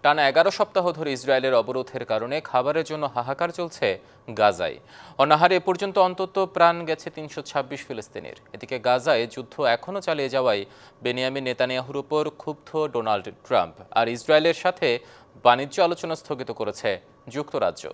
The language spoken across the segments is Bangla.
টানা 11 সপ্তাহ ধরে ইসরায়েলের অবরোধের কারণে খাবারের জন্য হাহাকার চলছে গাজায়। অনাহারে এ পর্যন্ত অন্তত প্রাণ গেছে 326 ফিলিস্তিনির। এদিকে গাজায় যুদ্ধ এখনও চালিয়ে যাওয়ায় বেনিয়ামিন নেতানিয়াহুর উপর ক্ষুব্ধ ডোনাল্ড ট্রাম্প, আর ইসরায়েলের সাথে বাণিজ্য আলোচনা স্থগিত করেছে যুক্তরাজ্য।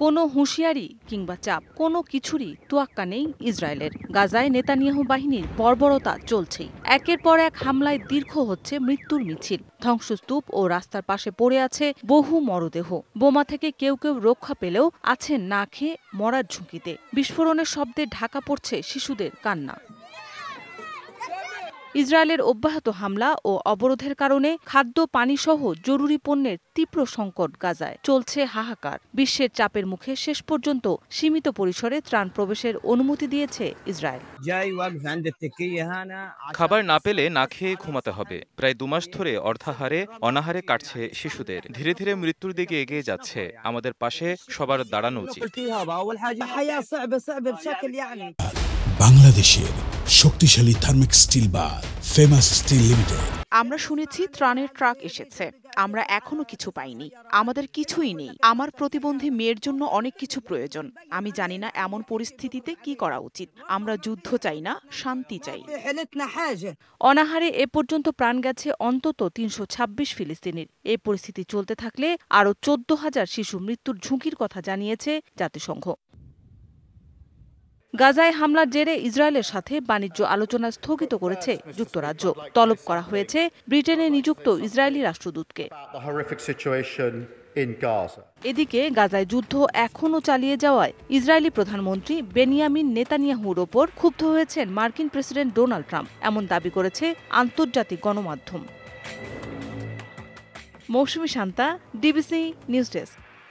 কোনো হুঁশিয়ারি কিংবা চাপ কোনো কিছুরই তোয়াক্কা নেই ইসরায়েলের। গাজায় নেতানিয়াহু বাহিনীর বর্বরতা চলছেই। একের পর এক হামলায় দীর্ঘ হচ্ছে মৃত্যুর মিছিল। ধ্বংসস্তূপ ও রাস্তার পাশে পড়ে আছে বহু মরদেহ। বোমা থেকে কেউ কেউ রক্ষা পেলেও আছেন না খেয়ে মরার ঝুঁকিতে। বিস্ফোরণের শব্দে ঢাকা পড়ছে শিশুদের কান্না। ইসরায়েলের অব্যাহত হামলা ও অবরোধের কারণে খাদ্য পানিসহ জরুরি পণ্যের তীব্র সংকট গাজায়। চলছে হাহাকার। বিশ্বের চাপের মুখে শেষ পর্যন্ত সীমিত পরিসরে ত্রাণ প্রবেশের অনুমতি দিয়েছে ইসরায়েল। খাবার না পেলে না খেয়ে ঘুমাতে হবে। প্রায় 2 মাস ধরে অর্ধাহারে অনাহারে কাটছে শিশুদের। ধীরে ধীরে মৃত্যুর দিকে এগিয়ে যাচ্ছে। আমাদের পাশে সবার দাঁড়ানো উচিত। বাংলাদেশের শক্তিশালী থার্মিক স্টিল বার ফেমাস স্টিল লিমিটেড। আমরা শুনেছি ত্রাণের ট্রাক এসেছে। আমরা এখনো কিছু পাইনি। আমাদের কিছুই নেই। আমার প্রতিবন্ধী মেয়ের জন্য অনেক কিছু প্রয়োজন। আমি জানি না এমন পরিস্থিতিতে কি করা উচিত। আমরা যুদ্ধ চাই না, শান্তি চাই। অনাহারে এ পর্যন্ত প্রাণ গেছে অন্তত 326 ফিলিস্তিনির। এই পরিস্থিতি চলতে থাকলে আরও 14,000 শিশু মৃত্যুর ঝুঁকির কথা জানিয়েছে জাতিসংঘ। গাজায় হামলার জেরে ইসরায়েলের সাথে বাণিজ্য আলোচনা স্থগিত করেছে যুক্তরাজ্য। তলব করা হয়েছে ব্রিটেনে নিযুক্ত ইসরায়েলি রাষ্ট্রদূতকে। এদিকে গাজায় যুদ্ধ এখনও চালিয়ে যাওয়ায় ইসরায়েলি প্রধানমন্ত্রী বেনিয়ামিন নেতানিয়াহুর ওপর ক্ষুব্ধ হয়েছেন মার্কিন প্রেসিডেন্ট ডোনাল্ড ট্রাম্প, এমন দাবি করেছে আন্তর্জাতিক গণমাধ্যম। মৌসুমী শান্তা, ডিবিসি নিউজ ডেস্ক।